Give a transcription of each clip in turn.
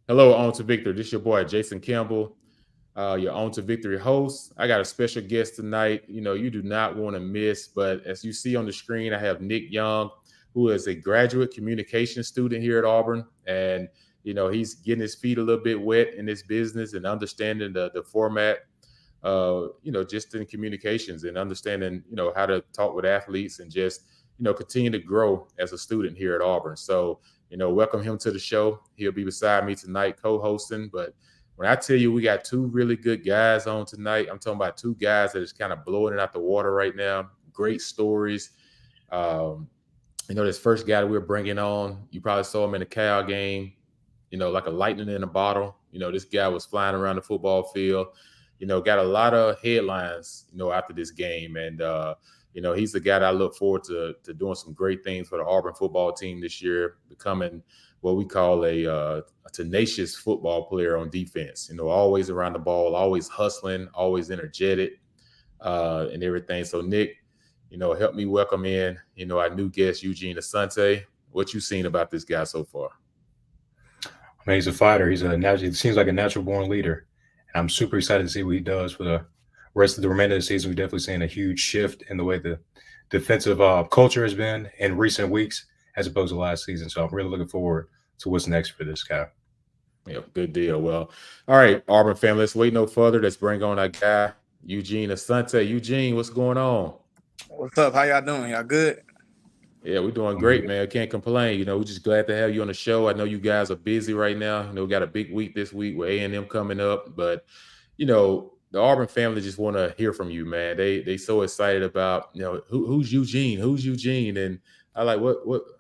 Hello, On to Victory. This is your boy Jason Campbell, your On to Victory host. I got a special guest tonight. You do not want to miss. But as you see on the screen, I have Nic Young, who is a graduate communication student here at Auburn, and he's getting his feet a little bit wet in this business and understanding the format. Just in communications and understanding, how to talk with athletes and just, continue to grow as a student here at Auburn. So, welcome him to the show. He'll be beside me tonight, co-hosting. But when I tell you we got two really good guys on tonight, I'm talking about two guys that is kind of blowing it out the water right now. Great stories. Um, this first guy that we're bringing on, you probably saw him in the Cal game, like a lightning in a bottle. This guy was flying around the football field, got a lot of headlines, after this game. And, he's the guy that I look forward to doing some great things for the Auburn football team this year, becoming what we call a tenacious football player on defense, always around the ball, always hustling, always energetic, and everything. So, Nic, help me welcome in, our new guest, Eugene Asante. What you seen about this guy so far? I mean, he's a fighter. He's a natural. He seems like a natural born leader, and I'm super excited to see what he does for the rest of the remainder of the season. We're definitely seeing a huge shift in the way the defensive culture has been in recent weeks, as opposed to last season. So I'm really looking forward to what's next for this guy. Yep, good deal. Well, all right, Auburn family, let's wait no further. Let's bring on our guy, Eugene Asante. Eugene, what's going on? What's up? How y'all doing? Y'all good? Yeah, we're doing great, man. Can't complain. We're just glad to have you on the show. I know you guys are busy right now. We got a big week this week with A&M coming up, but the Auburn family just want to hear from you, man. They so excited about who's Eugene, and I like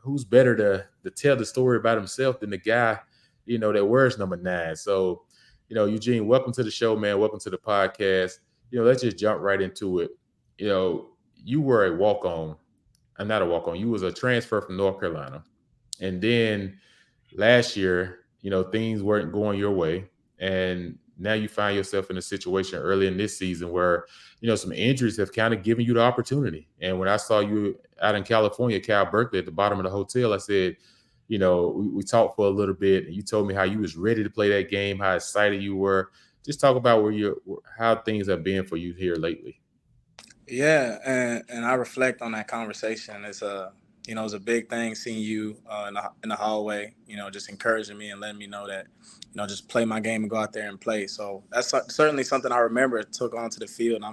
who's better to tell the story about himself than the guy that wears number 9. So Eugene, welcome to the show, man. Welcome to the podcast. Let's just jump right into it. You were a walk on. I'm not a walk on. You was a transfer from North Carolina, and then last year, things weren't going your way, and now you find yourself in a situation early in this season where some injuries have kind of given you the opportunity. And when I saw you out in California, Cal Berkeley, at the bottom of the hotel, I said, we talked for a little bit, and you told me how you was ready to play that game, how excited you were. Just talk about how things have been for you here lately. Yeah, and I reflect on that conversation. It's a big thing seeing you in the hallway. Just encouraging me and letting me know that just play my game and go out there and play. So that's certainly something I remember. Took onto the field.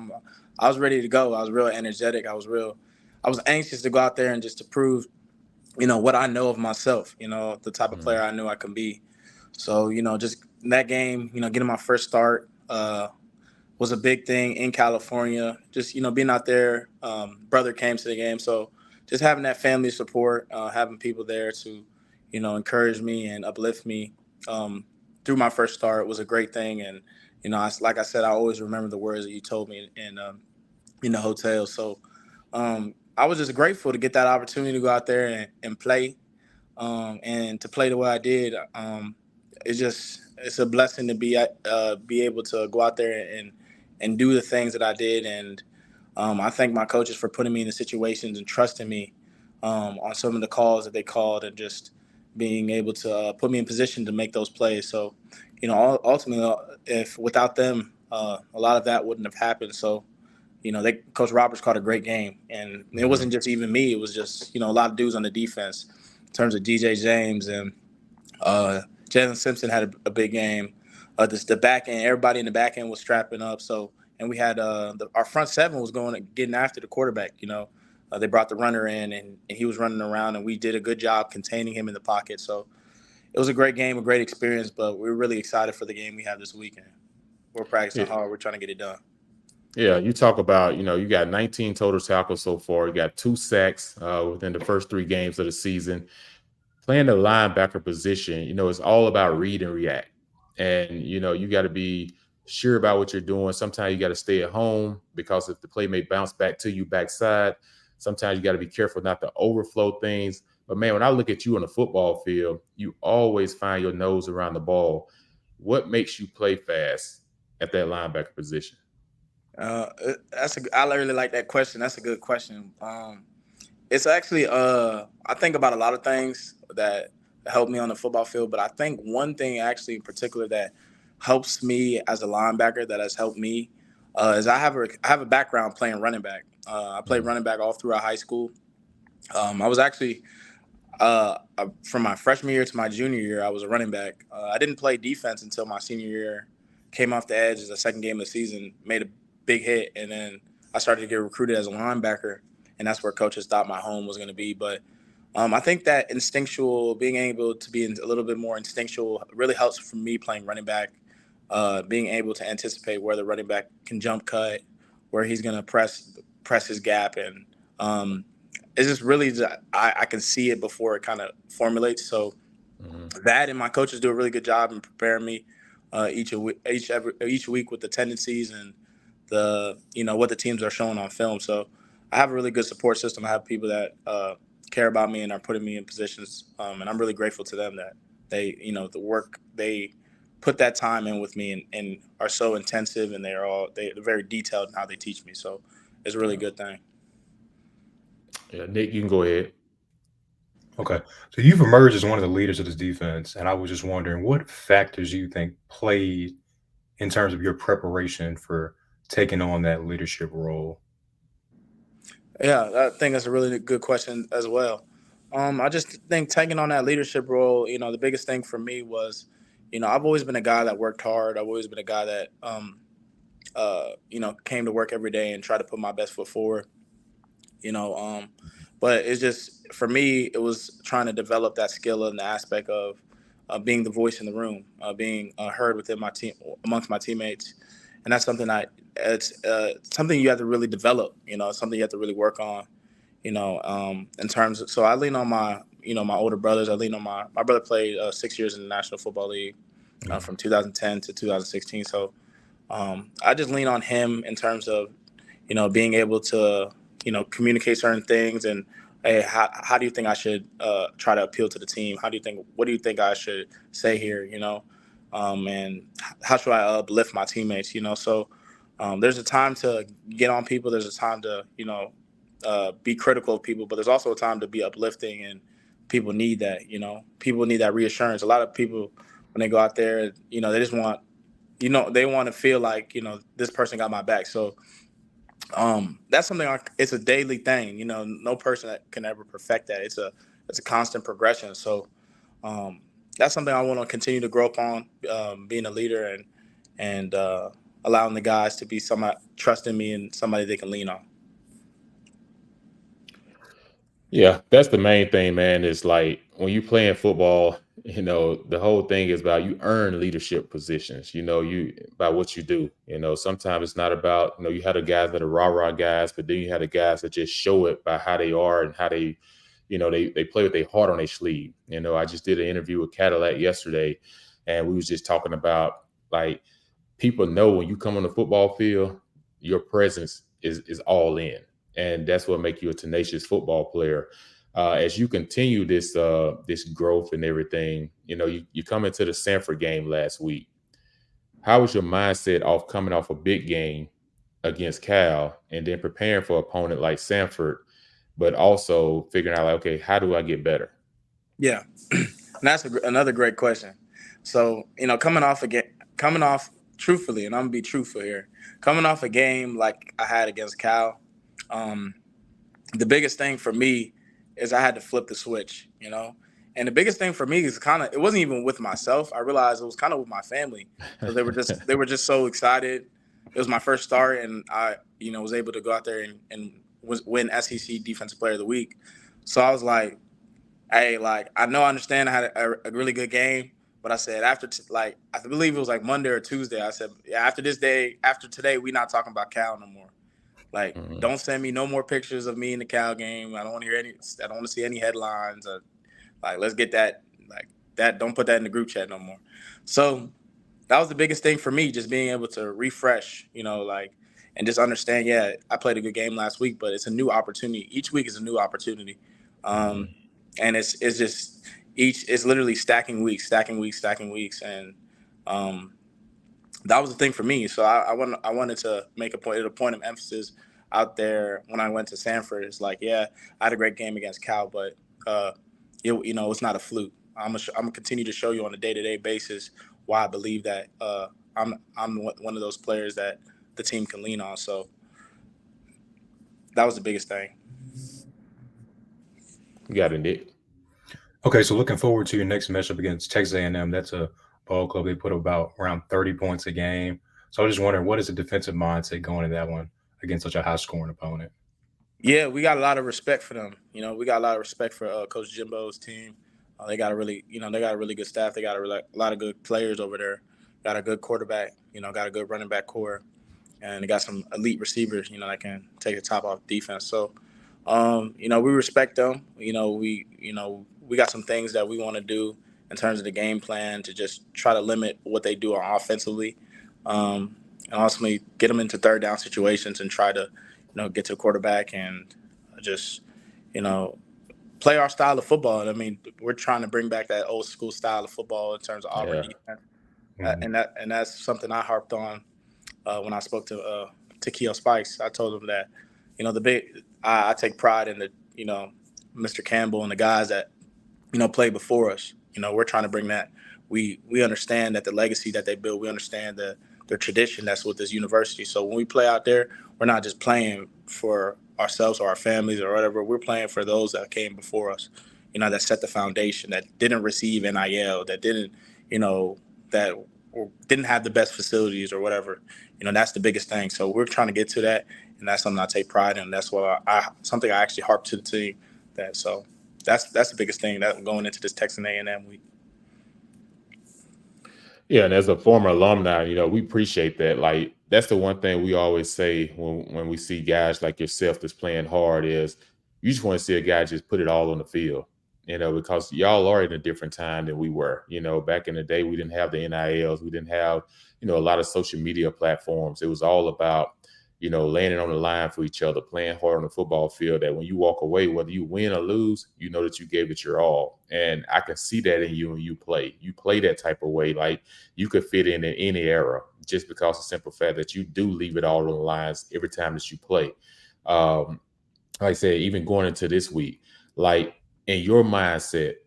I was ready to go. I was real energetic. I was anxious to go out there and just to prove what I know of myself. The type of Mhm. player I knew I can be. So just in that game, getting my first start. Was a big thing in California. Just being out there. Brother came to the game, so just having that family support, having people there to, encourage me and uplift me through my first start was a great thing. And like I said, I always remember the words that you told me in the hotel. So I was just grateful to get that opportunity to go out there and play, and to play the way I did. It's a blessing to be able to go out there and do the things that I did. And I thank my coaches for putting me in the situations and trusting me on some of the calls that they called, and just being able to put me in position to make those plays. So, ultimately, if without them, a lot of that wouldn't have happened. So, Coach Roberts called a great game, and it Mhm. wasn't just even me. It was just a lot of dudes on the defense, in terms of DJ James and Jalen Simpson had a big game. The back end, everybody in the back end was strapping up. So, and we had our front seven was getting after the quarterback. They brought the runner in, and he was running around, and we did a good job containing him in the pocket. So it was a great game, a great experience. But we're really excited for the game we have this weekend. We're practicing Yeah, hard. We're trying to get it done. yeah. You talk about you got 19 total tackles so far. You got 2 sacks within the first 3 games of the season. Playing the linebacker position, it's all about read and react. And, you got to be sure about what you're doing. Sometimes you got to stay at home because if the play may bounce back to you backside, sometimes you got to be careful not to overflow things. But man, when I look at you on the football field, you always find your nose around the ball. What makes you play fast at that linebacker position? I really like that question. That's a good question. It's actually I think about a lot of things that help me on the football field. But I think one thing actually in particular that helps me as a linebacker, that has helped me, is I have a background playing running back. I played running back all throughout high school. I was actually from my freshman year to my junior year, I was a running back. I didn't play defense until my senior year. Came off the edge as the second game of the season, made a big hit, and then I started to get recruited as a linebacker, and that's where coaches thought my home was going to be. But I think that instinctual, being able to be a little bit more instinctual, really helps for me playing running back. Being able to anticipate where the running back can jump cut, where he's going to press his gap, and it's just really I can see it before it kind of formulates. So that and my coaches do a really good job in preparing me each week with the tendencies and the what the teams are showing on film. So I have a really good support system. I have people that care about me and are putting me in positions, and I'm really grateful to them that they the work they put that time in with me and are so intensive, and they're very detailed in how they teach me. So it's a really good thing. Yeah, Nick, you can go ahead. Okay. So you've emerged as one of the leaders of this defense, and I was just wondering what factors you think played in terms of your preparation for taking on that leadership role. Yeah, I think that's a really good question as well. I just think taking on that leadership role, the biggest thing for me was, I've always been a guy that worked hard. I've always been a guy that, came to work every day and tried to put my best foot forward. You know, but it's just for me, it was trying to develop that skill and the aspect of being the voice in the room, being heard within my team, amongst my teammates, and that's something it's something you have to really develop. It's something you have to really work on. In terms of, so I lean on my older brothers. I lean on my brother played 6 years in the National Football League from 2010 to 2016. So I just lean on him in terms of being able to communicate certain things and hey, how do you think I should try to appeal to the team? What do you think I should say here? And how should I uplift my teammates? So there's a time to get on people. There's a time to be critical of people, but there's also a time to be uplifting, and people need that. People need that reassurance. A lot of people when they go out there, they just want they want to feel like this person got my back. So that's something it's a daily thing. No person that can ever perfect that. It's a constant progression. So that's something I want to continue to grow upon, being a leader and allowing the guys to be somebody trusting me and somebody they can lean on. Yeah, that's the main thing, man. Is like when you playing football, the whole thing is about you earn leadership positions, you by what you do. Sometimes it's not about, you had the guys that are rah-rah guys, but then you had the guys that just show it by how they are and how they, they play with their heart on their sleeve. I just did an interview with Cadillac yesterday, and we was just talking about like people know when you come on the football field, your presence is all in. And that's what makes you a tenacious football player. As you continue this growth and everything, you come into the Sanford game last week. How was your mindset coming off a big game against Cal and then preparing for an opponent like Sanford, but also figuring out like, okay, how do I get better? Yeah, and that's another great question. So coming off truthfully, and I'm gonna be truthful here, coming off a game like I had against Cal. The biggest thing for me is I had to flip the switch, and the biggest thing for me is it wasn't even with myself. I realized it was kind of with my family because they were just so excited. It was my first start, and I, was able to go out there and win SEC Defensive Player of the Week. So I was like, hey, like I understand I had a really good game, but I said after I believe it was like Monday or Tuesday. I said, yeah, after today, we're not talking about Cal no more. Like, don't send me no more pictures of me in the Cal game. I don't want to I don't want to see any headlines. Let's get that. Don't put that in the group chat no more. So that was the biggest thing for me, just being able to refresh, and just understand, yeah, I played a good game last week, but it's a new opportunity. Each week is a new opportunity. And it's just it's literally stacking weeks. And that was the thing for me. So I wanted to make a point of emphasis out there when I went to Sanford. It's like, yeah, I had a great game against Cal, but it's not a fluke. I'm gonna continue to show you on a day-to-day basis why I believe that I'm one of those players that the team can lean on. So that was the biggest thing. You got it, Nick. Okay, so looking forward to your next matchup against Texas A&M. That's a ball club. They put about around 30 points a game. So I was just wondering, what is the defensive mindset going into that one against such a high-scoring opponent? Yeah, we got a lot of respect for them. We got a lot of respect for Coach Jimbo's team. They got a really, they got a really good staff. They got a lot of good players over there. Got a good quarterback. Got a good running back core, and they got some elite receivers. That can take the top off defense. So, we respect them. We got some things that we want to do in terms of the game plan to just try to limit what they do offensively, and ultimately get them into third down situations and try to, get to a quarterback and just, play our style of football. I mean, we're trying to bring back that old school style of football in terms of Auburn defense, and that's something I harped on when I spoke to Keo Spikes. I told him that, I take pride in Mr. Campbell and the guys that, played before us. We're trying to bring that. We understand that the legacy that they built. We understand the tradition that's with this university. So when we play out there, we're not just playing for ourselves or our families or whatever. We're playing for those that came before us, that set the foundation, that didn't receive NIL, that didn't, that didn't have the best facilities or whatever. That's the biggest thing. So we're trying to get to that, and that's something I take pride in. That's why something I actually harp to the team. So that's the biggest thing that going into this Texas A&M week. Yeah, and as a former alumni, we appreciate that. Like, that's the one thing we always say when we see guys like yourself that's playing hard is you just want to see a guy just put it all on the field, because y'all are in a different time than we were. Back in the day, we didn't have the NILs. We didn't have, a lot of social media platforms. It was all about, laying it on the line for each other, playing hard on the football field, that when you walk away, whether you win or lose, you know that you gave it your all. And I can see that in you when you play. You play that type of way. Like, you could fit in any era just because of the simple fact that you do leave it all on the lines every time that you play. Like I said, even going into this week, like, in your mindset,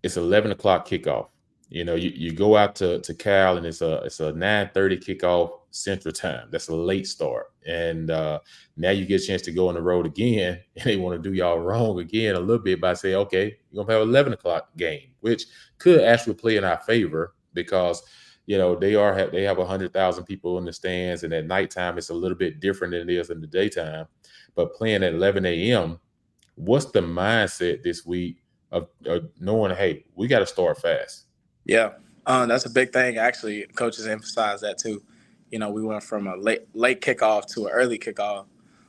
it's 11 o'clock kickoff. You go out to Cal, and it's a 9:30 kickoff Central Time. That's a late start, and now you get a chance to go on the road again, and they want to do y'all wrong again a little bit by saying, okay, you're gonna have 11 o'clock game, which could actually play in our favor because they have 100,000 people in the stands, and at nighttime it's a little bit different than it is in the daytime. But playing at 11 a.m., what's the mindset this week of knowing, hey, we got to start fast? Yeah, that's a big thing. Actually, coaches emphasize that too. We went from a late kickoff to an early kickoff.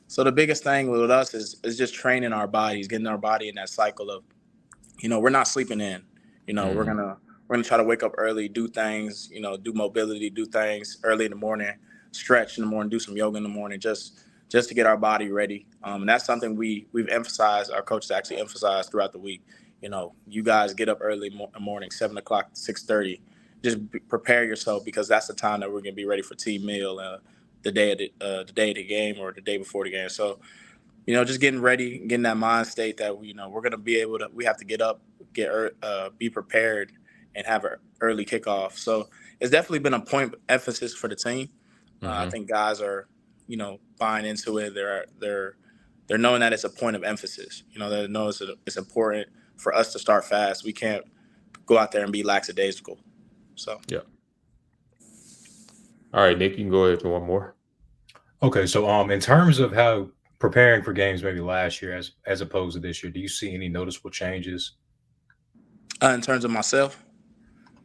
So the biggest thing with us is just training our bodies, getting our body in that cycle of, we're not sleeping in. We're gonna try to wake up early, do things, do mobility, do things early in the morning, stretch in the morning, do some yoga in the morning, just to get our body ready. And that's something we've emphasized. Our coaches actually emphasized throughout the week. You guys get up early morning, 7 o'clock, 6:30. Just prepare yourself, because that's the time that we're gonna be ready for team meal, the day of the game or the day before the game. So, just getting ready, getting that mind state that we're gonna be able to. We have to get up, be prepared, and have an early kickoff. So it's definitely been a point of emphasis for the team. I think guys are, buying into it. They're knowing that it's a point of emphasis. They know it's important for us to start fast. We can't go out there and be lackadaisical. So yeah. All right, Nick, you can go ahead to one more. Okay, so in terms of how preparing for games maybe last year as opposed to this year, do you see any noticeable changes? In terms of myself?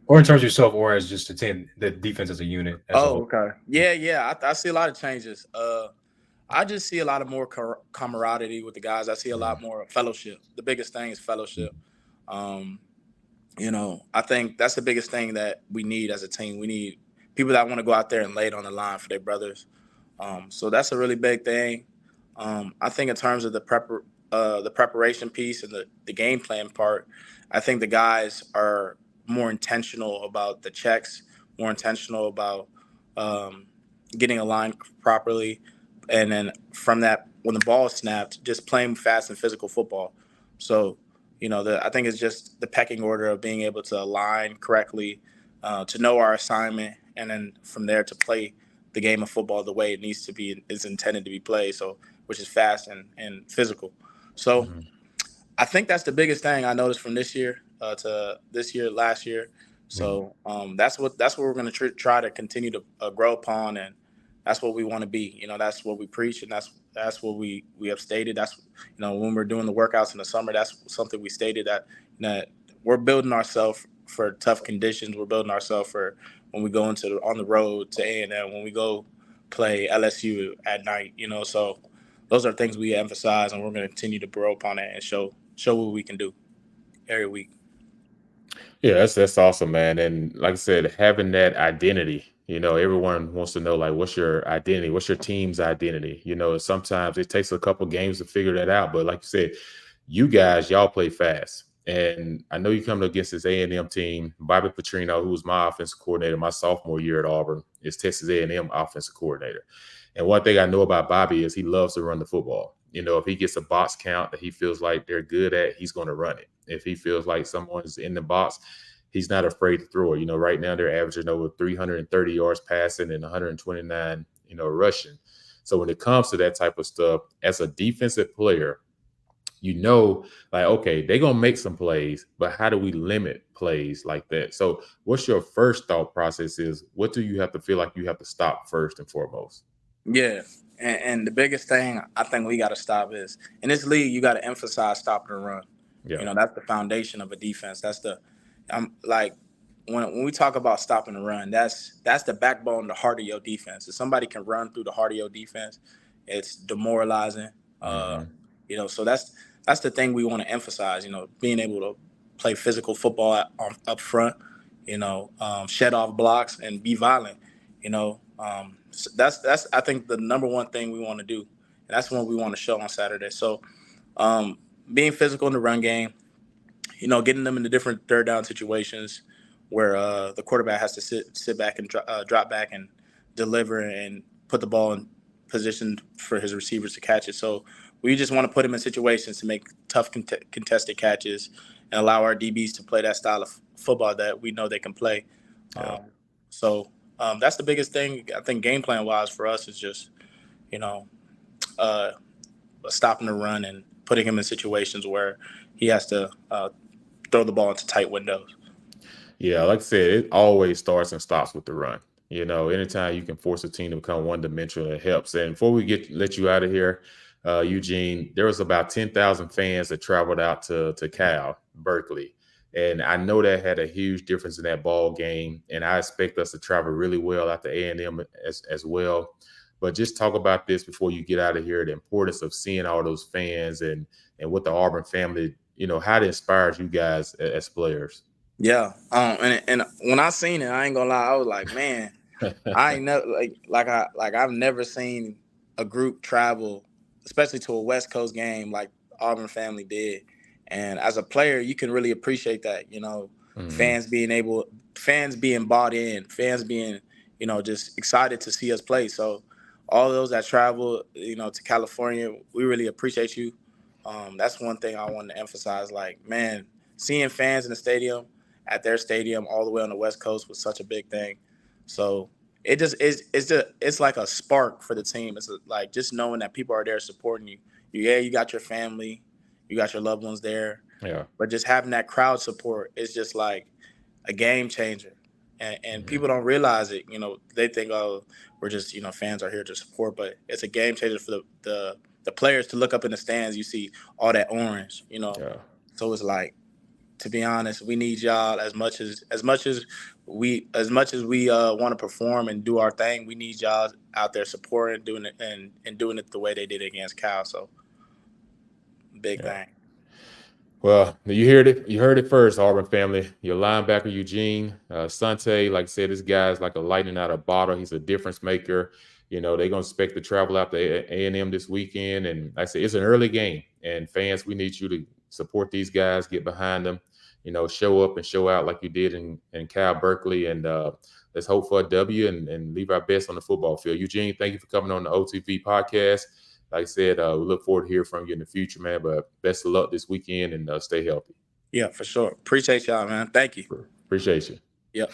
Or in terms of yourself, or as just the defense as a unit? Okay. Yeah. I see a lot of changes. I just see a lot of more camaraderie with the guys. I see a lot more fellowship. The biggest thing is fellowship. I think that's the biggest thing that we need as a team. We need people that want to go out there and lay it on the line for their brothers. So that's a really big thing. I think in terms of the preparation piece and the game plan part, I think the guys are more intentional about the checks, more intentional about getting aligned properly. And then from that, when the ball is snapped, just playing fast and physical football. So, I think it's just the pecking order of being able to align correctly, to know our assignment, and then from there to play the game of football the way it needs to be, is intended to be played. So, which is fast and physical. So Mhm. I think that's the biggest thing I noticed from this year to this year, last year. So that's what we're going to try to continue to grow upon, and that's what we want to be. That's what we preach, and that's what we have stated. That's when we're doing the workouts in the summer, that's something we stated that we're building ourselves for tough conditions. We're building ourselves for when we go on the road to A&M, when we go play LSU at night. So those are things we emphasize, and we're going to continue to grow upon it and show what we can do every week. Yeah, that's awesome, man. And like I said, having that identity, everyone wants to know, like, what's your identity? What's your team's identity? Sometimes it takes a couple games to figure that out. But like you said, you guys, y'all play fast. And I know you come against this A&M team. Bobby Petrino, who was my offensive coordinator my sophomore year at Auburn, is Texas A&M offensive coordinator. And one thing I know about Bobby is he loves to run the football. If he gets a box count that he feels like they're good at, he's going to run it. If he feels like someone's in the box, he's not afraid to throw it. Right now they're averaging over 330 yards passing and 129, rushing. So when it comes to that type of stuff, as a defensive player, like, okay, they're going to make some plays, but how do we limit plays like that? So what's your first thought process is, what do you have to feel like you have to stop first and foremost? Yeah. And the biggest thing I think we got to stop is, in this league, you got to emphasize stopping the run. Yeah. That's the foundation of a defense. Like when we talk about stopping the run, that's the backbone, the heart of your defense. If somebody can run through the heart of your defense, it's demoralizing. So that's the thing we want to emphasize. Being able to play physical football up front. Shed off blocks and be violent. So that's I think the number one thing we want to do, and that's what we want to show on Saturday. So, being physical in the run game, getting them into different third down situations where the quarterback has to sit back and drop back and deliver and put the ball in position for his receivers to catch it. So we just want to put him in situations to make tough contested catches and allow our DBs to play that style of football that we know they can play. Yeah. That's the biggest thing, I think, game plan wise for us is just, stopping the run and putting him in situations where he has to throw the ball into tight windows. Yeah, like I said, it always starts and stops with the run. Anytime you can force a team to become one-dimensional, it helps. And before we let you out of here, Eugene, there was about 10,000 fans that traveled out to Cal, Berkeley. And I know that had a huge difference in that ball game. And I expect us to travel really well out to A&M as well. But just talk about this before you get out of here, the importance of seeing all those fans and what the Auburn family, how it inspires you guys as players. Yeah. And when I seen it, I ain't gonna lie, I was like, man, I ain't never I've never seen a group travel, especially to a West Coast game like Auburn family did. And as a player, you can really appreciate that, fans being bought in, fans being, just excited to see us play. So all those that travel, to California, we really appreciate you. That's one thing I wanted to emphasize. Like, man, seeing fans in the stadium, at their stadium, all the way on the West Coast was such a big thing. So it just is. It's like a spark for the team. It's like just knowing that people are there supporting you. Yeah, you got your family, you got your loved ones there. Yeah. But just having that crowd support is just like a game changer. And people don't realize it. They think, oh, we're just, fans are here to support, but it's a game changer for the players to look up in the stands. You see all that orange, Yeah. So it's like, to be honest, we need y'all as much as we want to perform and do our thing. We need y'all out there supporting, doing it and doing it the way they did it against Cal. So big thing. Well, you heard it. You heard it first, Auburn family. Your linebacker, Eugene Asante, like I said, this guy's like a lightning out of a bottle. He's a difference maker. They're going to expect to travel out to A&M this weekend. And like I said, it's an early game. And fans, we need you to support these guys, get behind them, show up and show out like you did in Cal Berkeley. And let's hope for a W and leave our best on the football field. Eugene, thank you for coming on the OTV podcast. like I said, we look forward to hearing from you in the future, man. But best of luck this weekend and stay healthy. Yeah, for sure. Appreciate y'all, man. Thank you. Appreciate you. Yep.